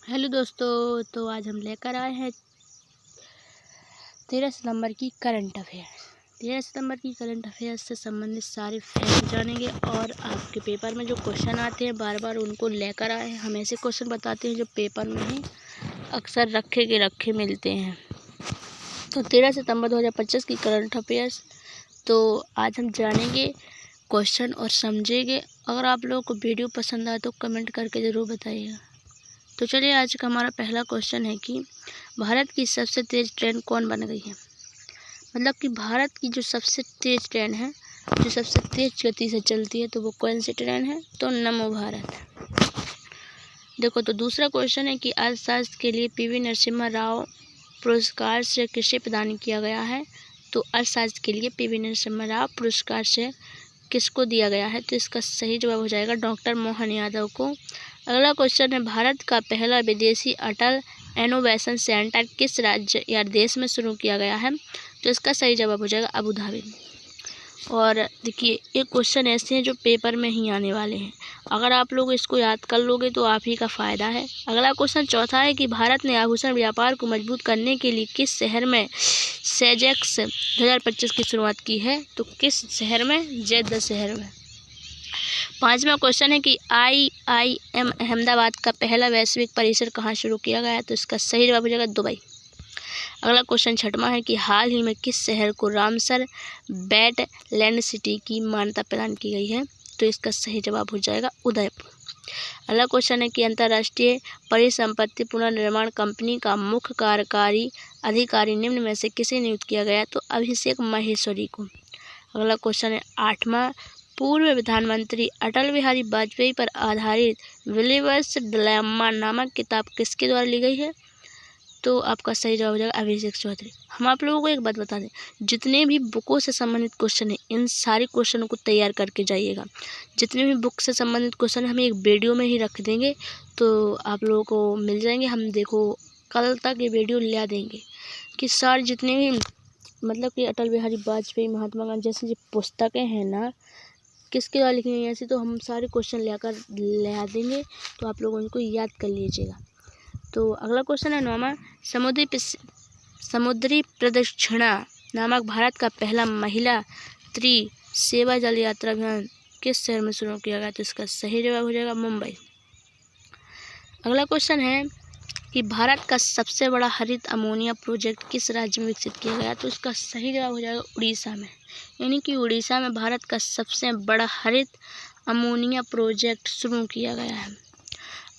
Hello दोस्तों, तो आज हम लेकर आए हैं 13 सितंबर की करंट अफेयर। 13 सितंबर की करंट अफेयर से संबंधित सारे फैक्ट जानेंगे और आपके पेपर में जो क्वेश्चन आते हैं बार बार उनको लेकर आए हैं। हम ऐसे क्वेश्चन बताते हैं जो पेपर में ही अक्सर रखे के रखे मिलते हैं। तो 13 सितंबर 2025 की करंट अफेयर्स, तो आज हम जानेंगे क्वेश्चन और समझेंगे। अगर आप लोगों को वीडियो पसंद आए तो कमेंट करके ज़रूर बताइएगा। तो चलिए, आज का हमारा पहला क्वेश्चन है कि भारत की सबसे तेज़ ट्रेन कौन बन गई है। मतलब कि भारत की जो सबसे तेज़ ट्रेन है, जो सबसे तेज़ गति से चलती है, तो वो कौन सी ट्रेन है? तो नमो भारत। देखो, तो दूसरा क्वेश्चन है कि अर्थशास्त्र के लिए पीवी नरसिम्हा राव पुरस्कार से किसे प्रदान किया गया है। तो अर्थशास्त्र के लिए पीवी नरसिम्हा राव पुरस्कार से किसको दिया गया है? तो इसका सही जवाब हो जाएगा डॉक्टर मोहन यादव को। अगला क्वेश्चन है, भारत का पहला विदेशी अटल इनोवेशन सेंटर किस राज्य या देश में शुरू किया गया है? तो इसका सही जवाब हो जाएगा अबू धाबी। और देखिए, ये क्वेश्चन ऐसे हैं जो पेपर में ही आने वाले हैं। अगर आप लोग इसको याद कर लोगे तो आप ही का फ़ायदा है। अगला क्वेश्चन चौथा है कि भारत ने आभूषण व्यापार को मजबूत करने के लिए किस शहर में सेजेक्स 2025 की शुरुआत की है? तो किस शहर में? जेद्दा शहर में। पांचवा क्वेश्चन है कि IIM अहमदाबाद का पहला वैश्विक परिसर कहाँ शुरू किया गया है? तो इसका सही जवाब हो जाएगा दुबई। अगला क्वेश्चन छठवां है कि हाल ही में किस शहर को रामसर वेटलैंड सिटी की मान्यता प्रदान की गई है? तो इसका सही जवाब हो जाएगा उदयपुर। अगला क्वेश्चन है कि अंतर्राष्ट्रीय परिसंपत्ति पुनर्निर्माण कंपनी का मुख्य कार्यकारी अधिकारी निम्न में से किसे नियुक्त किया गया? तो अभिषेक महेश्वरी को। अगला क्वेश्चन है आठवां, पूर्व प्रधानमंत्री अटल बिहारी वाजपेयी पर आधारित बिलीवर्स डिलेमा नामक किताब किसके द्वारा ली गई है? तो आपका सही जवाब हो जाएगा अभिषेक चौधरी। हम आप लोगों को एक बात बता दें, जितने भी बुकों से संबंधित क्वेश्चन हैं, इन सारे क्वेश्चनों को तैयार करके जाइएगा। जितने भी बुक से संबंधित क्वेश्चन हम एक वीडियो में ही रख देंगे, तो आप लोगों को मिल जाएंगे। हम देखो कल तक ये वीडियो ला देंगे कि सारे जितने भी मतलब कि अटल बिहारी वाजपेयी, महात्मा गांधी जैसी जो पुस्तकें हैं ना, किसके द्वारा लिखी गई ऐसी, तो हम सारे क्वेश्चन लेकर ला देंगे। तो आप लोग उनको याद कर लीजिएगा। तो अगला क्वेश्चन है नौवां, समुद्री प्रदक्षिणा नामक भारत का पहला महिला सेवा जल यात्रा अभियान किस शहर में शुरू किया गया? तो इसका सही जवाब हो जाएगा मुंबई। अगला क्वेश्चन है कि भारत का सबसे बड़ा हरित अमोनिया प्रोजेक्ट किस राज्य में विकसित किया गया? तो इसका सही जवाब हो जाएगा उड़ीसा में। यानी कि उड़ीसा में भारत का सबसे बड़ा हरित अमोनिया प्रोजेक्ट शुरू किया गया है।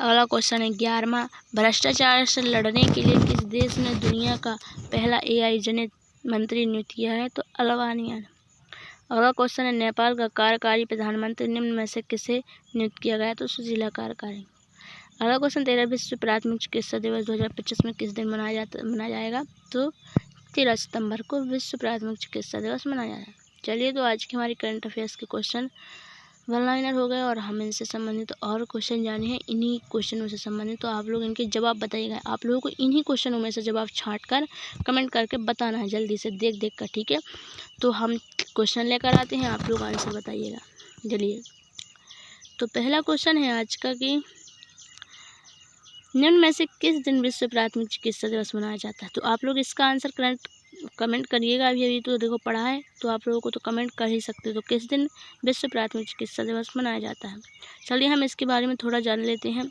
अगला क्वेश्चन है 11वां, भ्रष्टाचार से लड़ने के लिए किस देश ने दुनिया का पहला AI जनित मंत्री नियुक्त किया है? तो अल्बानिया ने। अगला क्वेश्चन है नेपाल का कार्यकारी प्रधानमंत्री निम्न में से किसे नियुक्त किया गया? तो सुशीला कार्यकारी। अगला क्वेश्चन 13, विश्व प्राथमिक चिकित्सा दिवस 2025 में किस दिन मनाया जाएगा? तो 13 सितंबर को विश्व प्राथमिक चिकित्सा दिवस मनाया जाएगा। चलिए, तो आज की हमारी करंट अफेयर्स के क्वेश्चन वन लाइनर हो गए और हम इनसे संबंधित और क्वेश्चन जाने हैं इन्हीं क्वेश्चनों से संबंधित। तो आप लोग इनके जवाब बताइएगा। आप लोगों को इन्हीं क्वेश्चनों में से जवाब छांट कर कमेंट करके बताना है, जल्दी से देख कर, ठीक है। तो हम क्वेश्चन लेकर आते हैं, आप लोग आंसर बताइएगा। चलिए, तो पहला क्वेश्चन है आज का कि निम्न में से किस दिन विश्व प्राथमिक चिकित्सा दिवस मनाया जाता है? तो आप लोग इसका आंसर कमेंट करिएगा। अभी तो देखो पढ़ा है, तो आप लोगों को तो कमेंट कर ही सकते हो। तो किस दिन विश्व प्राथमिक चिकित्सा दिवस मनाया जाता है? चलिए, हम इसके बारे में थोड़ा जान लेते हैं।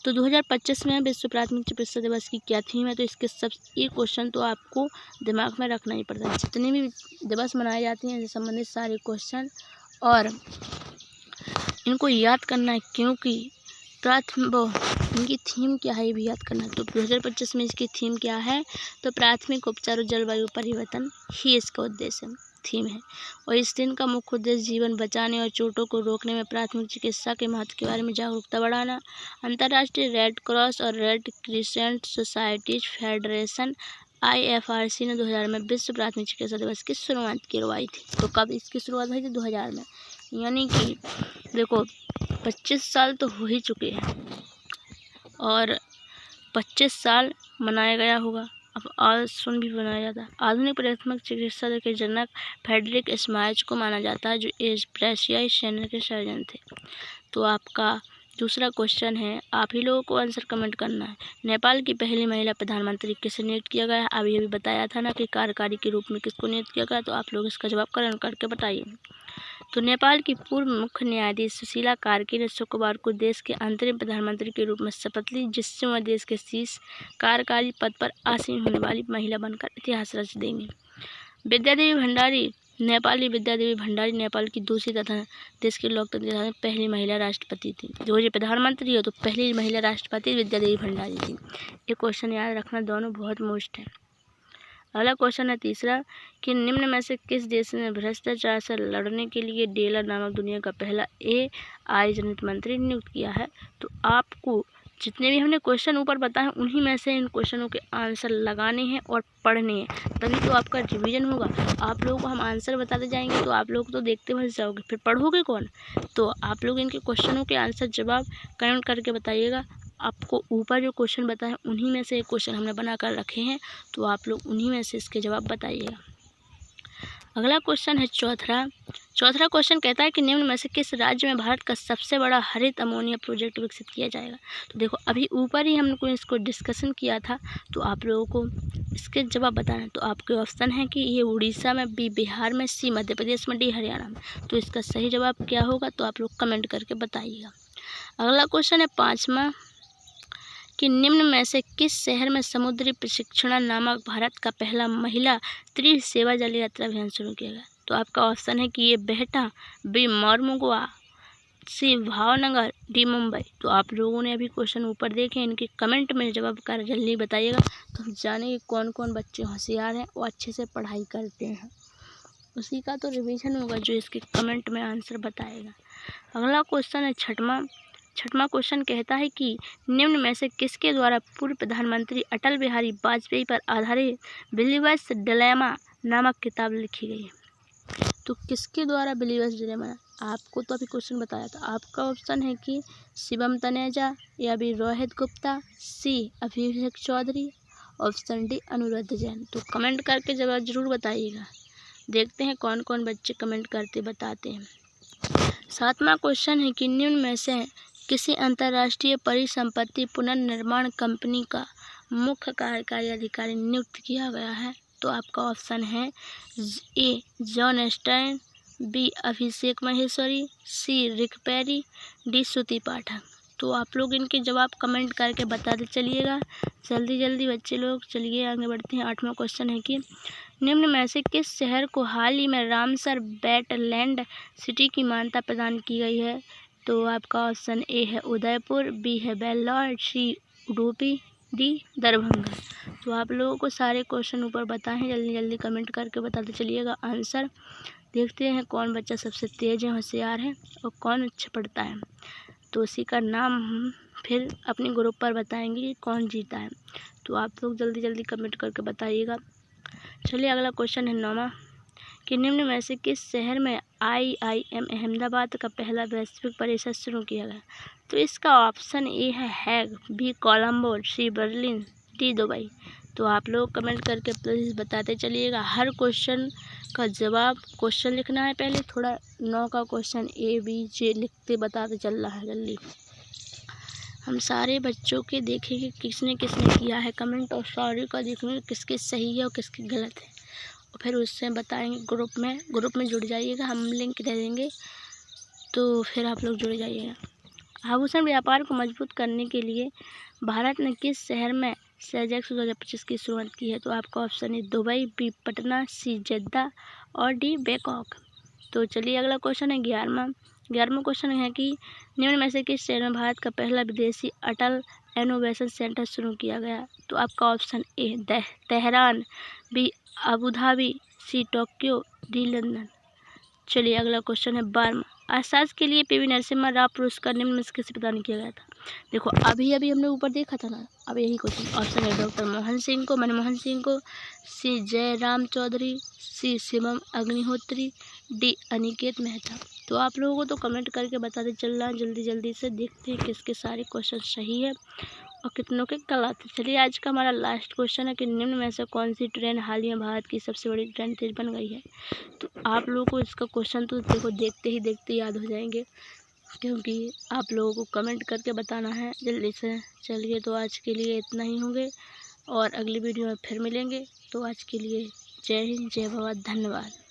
तो 2025 में विश्व प्राथमिक चिकित्सा दिवस की क्या थीम है? तो इसके सब ये क्वेश्चन तो आपको दिमाग में रखना ही पड़ता है। जितने भी दिवस मनाए जाते हैं इससे संबंधित सारे क्वेश्चन और इनको याद करना है, क्योंकि इनकी थीम क्या है ये भी याद करना है। तो 2025 में इसकी थीम क्या है? तो प्राथमिक उपचार और जलवायु परिवर्तन ही इसका उद्देश्य थीम है। और इस दिन का मुख्य उद्देश्य जीवन बचाने और चोटों को रोकने में प्राथमिक चिकित्सा के महत्व के बारे में जागरूकता बढ़ाना। अंतर्राष्ट्रीय रेड क्रॉस और red crescent societies federation IFRC ने 2000 में विश्व प्राथमिक चिकित्सा दिवस की शुरुआत करवाई थी। तो कब इसकी शुरुआत हुई थी? 2000 में। यानी कि देखो 25 साल तो हो ही चुके हैं और 25 साल मनाया गया होगा। अब आज सुन भी बनाया जाता है। आधुनिक प्राथमिक चिकित्सा के जनक फ्रेडरिक स्माइज को माना जाता है, जो एशियाई सेना के सर्जन थे। तो आपका दूसरा क्वेश्चन है, आप ही लोगों को आंसर कमेंट करना है। नेपाल की पहली महिला प्रधानमंत्री किसे नियुक्त किया गया है? अभी अभी बताया था ना कि कार्यकारी के रूप में किसको नियुक्त किया गया, तो आप लोग इसका जवाब कमेंट करके बताइए। तो नेपाल की पूर्व मुख्य न्यायाधीश सुशीला कार्की ने शुक्रवार को देश के अंतरिम प्रधानमंत्री के रूप में शपथ ली, जिससे वह देश के शीर्ष कार्यकारी पद पर आसीन होने वाली महिला बनकर इतिहास रच देंगी। विद्यादेवी भंडारी नेपाली विद्यादेवी भंडारी नेपाल की दूसरी तथा देश की लोकतंत्र में पहली महिला राष्ट्रपति थी। जो ये प्रधानमंत्री हो तो पहली महिला राष्ट्रपति विद्यादेवी भंडारी थी। ये क्वेश्चन याद रखना, दोनों बहुत मोस्ट है। अगला क्वेश्चन है तीसरा कि निम्न में से किस देश ने भ्रष्टाचार से लड़ने के लिए डेला नामक दुनिया का पहला AI जनित मंत्री नियुक्त किया है? तो आपको जितने भी हमने क्वेश्चन ऊपर बताए उन्हीं में से इन क्वेश्चनों के आंसर लगाने हैं और पढ़ने हैं, तभी तो आपका रिवीजन होगा। आप लोगों को हम आंसर बताते जाएंगे तो आप लोग तो देखते फंस जाओगे, फिर पढ़ोगे कौन? तो आप लोग इनके क्वेश्चनों के आंसर जवाब कमेंट करके बताइएगा। आपको ऊपर जो क्वेश्चन बताए उन्हीं में से एक क्वेश्चन हमने बना कर रखे हैं, तो आप लोग उन्हीं में से इसके जवाब बताइएगा। अगला क्वेश्चन है चौथा क्वेश्चन कहता है कि निम्न में से किस राज्य में भारत का सबसे बड़ा हरित अमोनिया प्रोजेक्ट विकसित किया जाएगा? तो देखो अभी ऊपर ही हमको इसको डिस्कशन किया था, तो आप लोगों को इसके जवाब बताना है। तो आपके ऑप्शन है कि ये उड़ीसा में, बी बिहार में, सी मध्य प्रदेश में, डी हरियाणा में। तो इसका सही जवाब क्या होगा तो आप लोग कमेंट करके बताइएगा। अगला क्वेश्चन है पाँचवा कि निम्न में से किस शहर में समुद्री प्रशिक्षण नामक भारत का पहला महिला त्रिसेवा जल यात्रा अभियान शुरू किया गया? तो आपका ऑप्शन है कि ये बेहटा, बी मोरमुगुआ, सी भावनगर, डी मुंबई। तो आप लोगों ने अभी क्वेश्चन ऊपर देखे, इनके कमेंट में जवाब कर जल्दी बताइएगा, तो हम जानेंगे कौन कौन बच्चे होशियार हैं और अच्छे से पढ़ाई करते हैं। उसी का तो रिवीजन होगा जो इसके कमेंट में आंसर बताएगा। अगला क्वेश्चन है छठवां क्वेश्चन कहता है कि निम्न में से किसके द्वारा पूर्व प्रधानमंत्री अटल बिहारी वाजपेयी पर आधारित बिलीवर्स डिलेमा नामक किताब लिखी गई है? तो किसके द्वारा बिलीवर्स डिलेमा? आपको तो अभी क्वेश्चन बताया था। आपका ऑप्शन है कि शिवम तनेजा, या भी रोहित गुप्ता, सी अभिषेक चौधरी, ऑप्शन डी अनुरुद्ध जैन। तो कमेंट करके जवाब जरूर बताइएगा। देखते हैं कौन कौन बच्चे कमेंट करते बताते हैं। सातवां क्वेश्चन है कि निम्न में से किसी अंतर्राष्ट्रीय परिसंपत्ति पुनर्निर्माण कंपनी का मुख्य कार्यकारी अधिकारी नियुक्त किया गया है? तो आपका ऑप्शन है ए जॉन स्टर्न, बी अभिषेक महेश्वरी, सी रिक पेरी, डी श्रुति पाठक। तो आप लोग इनके जवाब कमेंट करके बताते चलिएगा। जल्दी जल्दी बच्चे लोग, चलिए आगे बढ़ते हैं। आठवां क्वेश्चन है कि निम्न में से किस शहर को हाल ही में रामसर वेटलैंड सिटी की मान्यता प्रदान की गई है? तो आपका ऑप्शन ए है उदयपुर, बी है वेल्लोर, सी उडुपी, डी दरभंगा। तो आप लोगों को सारे क्वेश्चन ऊपर बताएं, जल्दी जल्दी कमेंट करके बताते चलिएगा आंसर। देखते हैं कौन बच्चा सबसे तेज़ है, होशियार है और कौन अच्छा पढ़ता है। तो उसी का नाम हम फिर अपने ग्रुप पर बताएंगे कि कौन जीता है। तो आप लोग जल्दी जल्दी कमेंट करके बताइएगा। चलिए अगला क्वेश्चन है 9वां कि निम्न में से किस शहर में IIM अहमदाबाद का पहला वैश्विक परिसर शुरू किया गया? तो इसका ऑप्शन ए है हैग, बी कोलंबो, सी बर्लिन, डी दुबई। तो आप लोग कमेंट करके प्लीज़ बताते चलिएगा। हर क्वेश्चन का जवाब क्वेश्चन लिखना है पहले, थोड़ा 9 का क्वेश्चन ABC लिखते बताते चल रहा है जल्दी। हम सारे बच्चों के देखेंगे किसने किसने किया है कमेंट, और सारे का देखेंगे किसके सही है और किसके गलत है, और फिर उससे बताएंगे ग्रुप में जुड़ जाइएगा। हम लिंक दे देंगे, तो फिर आप लोग जुड़ जाइएगा। आभूषण व्यापार को मजबूत करने के लिए भारत ने किस शहर में सेजेक्स 2025 की शुरुआत की है? तो आपका ऑप्शन है दुबई, बी पटना, सी जेद्दा और डी बैंकॉक। तो चलिए अगला क्वेश्चन है 11वां क्वेश्चन है कि निम्न में से किस शहर में भारत का पहला विदेशी अटल इनोवेशन सेंटर शुरू किया गया? तो आपका option A Tehran, B Abu Dhabi, C Tokyo, D London. चलिए अगला क्वेश्चन है 12वां। अर्थशास्त्र के लिए PV नरसिम्हा राव पुरस्कार निम्न में से किसे प्रदान किया गया था? देखो अभी हमने ऊपर देखा था ना, अब यही क्वेश्चन। ऑप्शन है डॉक्टर मनमोहन सिंह को, सी जयराम चौधरी, सी शिवम अग्निहोत्री, डी अनिकेत मेहता। तो आप लोगों को तो कमेंट करके बताते चलना जल्दी जल्दी से। देखते हैं किसके सारे क्वेश्चन सही है और कितनों के गलत है। चलिए आज का हमारा लास्ट क्वेश्चन है कि निम्न में से कौन सी ट्रेन हाल ही में भारत की सबसे बड़ी ट्रेन तेज बन गई है? तो आप लोगों को इसका क्वेश्चन तो देखो देखते ही याद हो जाएंगे। क्योंकि आप लोगों को कमेंट करके बताना है जल्दी से। चलिए, तो आज के लिए इतना ही होंगे और अगली वीडियो में फिर मिलेंगे। तो आज के लिए जय हिंद, जय भारत, धन्यवाद।